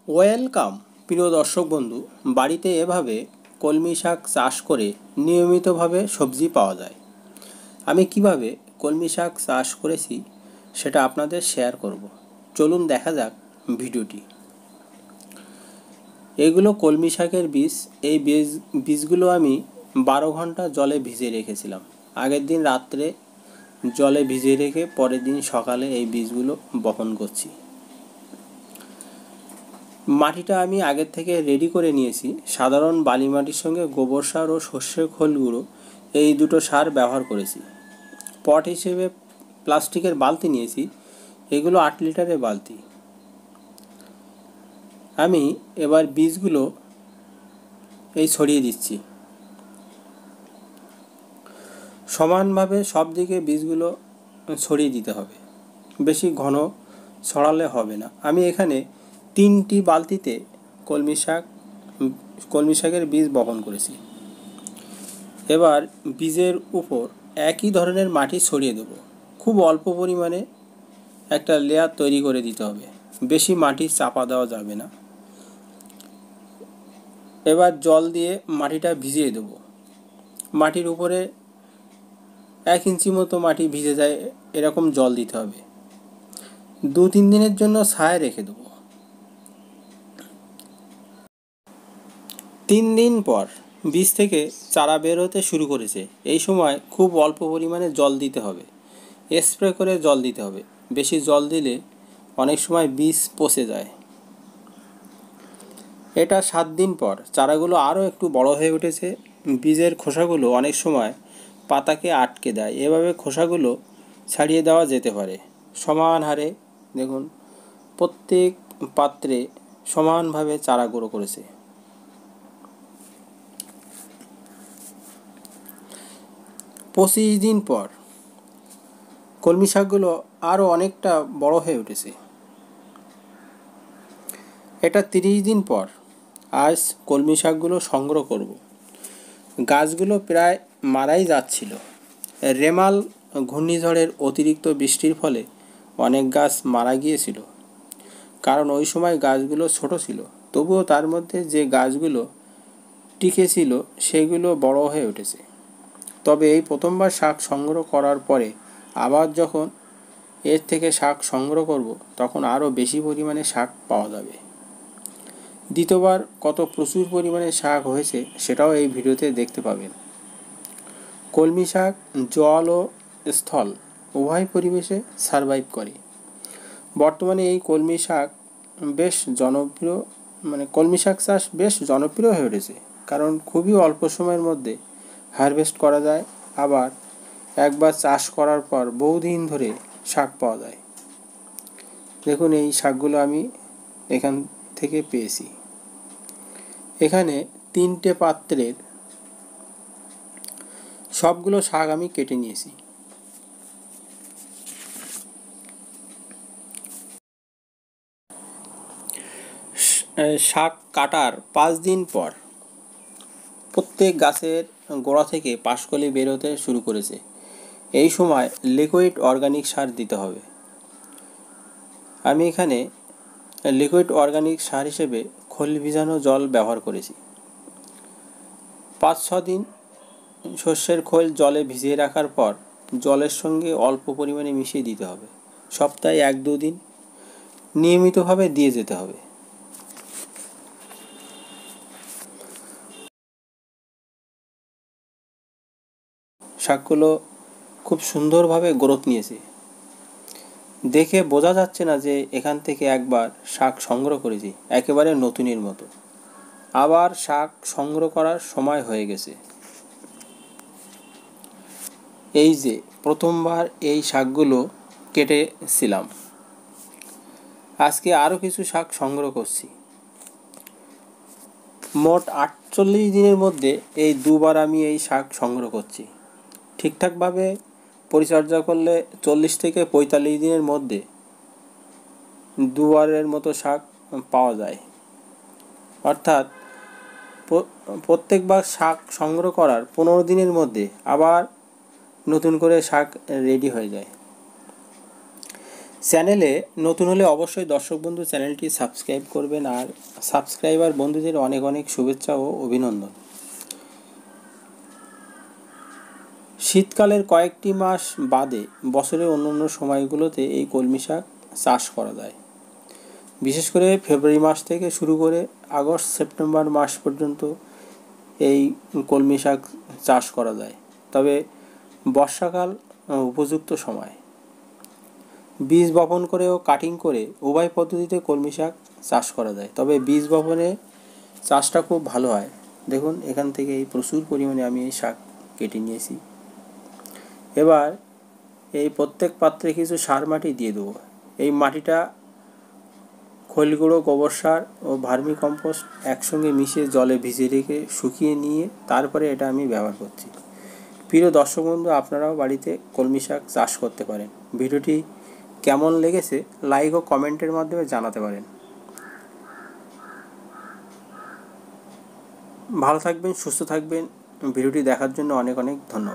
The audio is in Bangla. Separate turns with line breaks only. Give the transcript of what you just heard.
ওয়েলকাম প্রিয় দর্শক বন্ধু। বাড়িতে এভাবে কলমি শাক চাষ করে নিয়মিতভাবে সবজি পাওয়া যায়। আমি কিভাবে কলমি শাক চাষ করেছি সেটা আপনাদের শেয়ার করব। চলুন দেখা যাক ভিডিওটি। এগুলো কলমি শাকের বীজ। এই বীজগুলো আমি 12 ঘন্টা জলে ভিজিয়ে রেখেছিলাম। আগের দিন রাত্রে জলে ভিজিয়ে রেখে পরের দিন সকালে এই বীজগুলো বপন করছি। মাটিটা আমি আগের থেকে রেডি করে নিয়েছি। সাধারণ বালি মাটির সঙ্গে গোবর সার ও সর্ষের খোল গুঁড়ো এই দুটো সার ব্যবহার করেছি। পট হিসেবে প্লাস্টিকের বালতি নিয়েছি। এগুলো 8 লিটারের বালতি। আমি এবার বীজগুলো ছড়িয়ে দিচ্ছি। সমানভাবে সব দিকে বীজগুলো ছড়িয়ে দিতে হবে, বেশি ঘন ছড়ালে হবে না। আমি এখানে 3টি বালতিতে কলমি শাকের বীজ বপন করেছি। এবার বীজের উপর একই ধরনের মাটি ছড়িয়ে দেব। খুব অল্প পরিমাণে একটা লেয়ার তৈরি করে দিতে হবে, বেশি মাটি চাপা দেওয়া যাবে না। এবার জল দিয়ে মাটিটা ভিজিয়ে দেব। মাটির উপরে 1 ইঞ্চি মতো মাটি ভিজে যায় এরকম জল দিতে হবে। 2-3 দিনের জন্য ছায়ায় রেখে দেব। 3 দিন পর বীজ থেকে চারা বের হতে শুরু করেছে। এই সময় খুব অল্প পরিমাণে জল দিতে হবে, স্প্রে করে জল দিতে হবে। বেশি জল দিলে অনেক সময় বীজ পচে যায়। এটা 7 দিন পর চারাগুলো আরও একটু বড় হয়ে উঠেছে। বীজের খোসাগুলো অনেক সময় পাতাকে আটকে দেয়, এভাবে খোসাগুলো ছাড়িয়ে দেওয়া যেতে পারে। সমান হারে দেখুন প্রত্যেক পাত্রে সমানভাবে চারা গুঁড়ো করেছে। 25 দিন পর কলমি শাকগুলো আরও অনেকটা বড় হয়ে উঠেছে। এটা 30 দিন পর। আজ কলমি শাকগুলো সংগ্রহ করব। গাছগুলো প্রায় মারাই যাচ্ছিল। রেমাল ঘূর্ণিঝড়ের অতিরিক্ত বৃষ্টির ফলে অনেক গাছ মারা গিয়েছিল, কারণ ওই সময় গাছগুলো ছোট ছিল। তবুও তার মধ্যে যে গাছগুলো টিকে ছিল সেগুলো বড় হয়ে উঠেছে। তবে এই প্রথমবার শাক সংগ্রহ করার পরে আবার যখন এর থেকে শাক সংগ্রহ করব তখন আরও বেশি পরিমাণে শাক পাওয়া যাবে। দ্বিতীয়বার কত প্রচুর পরিমাণে শাক হয়েছে সেটাও এই ভিডিওতে দেখতে পাবেন। কলমি শাক জল ও স্থল উভয় পরিবেশে সারভাইভ করে। বর্তমানে এই কলমি শাক চাষ বেশ জনপ্রিয় হয়ে উঠেছে, কারণ খুবই অল্প সময়ের মধ্যে হারভেস্ট করা যায়। আবার একবার চাষ করার পর বহুদিন ধরে শাক পাওয়া যায়। দেখুন এই শাকগুলো আমি এখান থেকে পেয়েছি। এখানে 3টে পাত্রের সবগুলো শাক আমি কেটে নিয়েছি। শাক কাটার 5 দিন পর প্রত্যেক গাছের গোড়া থেকে পাশকলি বের হতে শুরু করেছে। এই সময় লিকুইড অর্গানিক সার দিতে হবে। আমি এখানে লিকুইড অর্গানিক সার হিসেবে খোল ভিজানো জল ব্যবহার করেছি। 5-6 দিন সর্ষের খোল জলে ভিজিয়ে রাখার পর জলের সঙ্গে অল্প পরিমাণে মিশিয়ে দিতে হবে। সপ্তাহে 1-2 দিন নিয়মিতভাবে দিয়ে যেতে হবে। শাকগুলো খুব সুন্দরভাবে গ্রোথ নিয়েছে। দেখে বোঝা যাচ্ছে না যে এখান থেকে একবার শাক সংগ্রহ করেছি, একেবারে নতুনের মতো। আবার শাক সংগ্রহ করার সময় হয়ে গেছে। এই যে প্রথমবার এই শাকগুলো কেটেছিলাম, আজকে আরও কিছু শাক সংগ্রহ করছি। মোট 48 দিনের মধ্যে এই দুবার আমি এই শাক সংগ্রহ করছি। ঠিকঠাকভাবে পরিচর্যা করলে 40 থেকে 45 দিনের মধ্যে দুবারের মতো শাক পাওয়া যায়। অর্থাৎ প্রত্যেকবার শাক সংগ্রহ করার 15 দিনের মধ্যে আবার নতুন করে শাক রেডি হয়ে যায়। চ্যানেলে নতুন হলে অবশ্যই দর্শক বন্ধু চ্যানেলটি সাবস্ক্রাইব করবেন, আর সাবস্ক্রাইবার বন্ধুদের অনেক অনেক শুভেচ্ছা ও অভিনন্দন। শীতকালের কয়েকটি মাস বাদে বছরের অন্য সময়গুলোতে এই কলমি শাক চাষ করা যায়। বিশেষ করে ফেব্রুয়ারি মাস থেকে শুরু করে আগস্ট সেপ্টেম্বর মাস পর্যন্ত এই কলমি শাক চাষ করা যায়। তবে বর্ষাকাল উপযুক্ত সময়। বীজ বপন করে ও কাটিং করে উভয় পদ্ধতিতে কলমি শাক চাষ করা যায়। তবে বীজ বপনে চাষটা খুব ভালো হয়। দেখুন এখান থেকে এই প্রচুর পরিমাণে আমি এই শাক কেটে নিয়েছি। এবার এই প্রত্যেক পাত্রে কিছু সার মাটি দিয়ে দেবো। এই মাটিটা খৈল গুঁড়ো, গোবর সার ও ভার্মি কম্পোস্ট একসঙ্গে মিশিয়ে জলে ভিজিয়ে রেখে শুকিয়ে নিয়ে তারপরে এটা আমি ব্যবহার করছি। প্রিয় দর্শক বন্ধু, আপনারাও বাড়িতে কলমি শাক চাষ করতে পারেন। ভিডিওটি কেমন লেগেছে লাইক ও কমেন্টের মাধ্যমে জানাতে পারেন। ভালো থাকবেন, সুস্থ থাকবেন। ভিডিওটি দেখার জন্য অনেক অনেক ধন্যবাদ।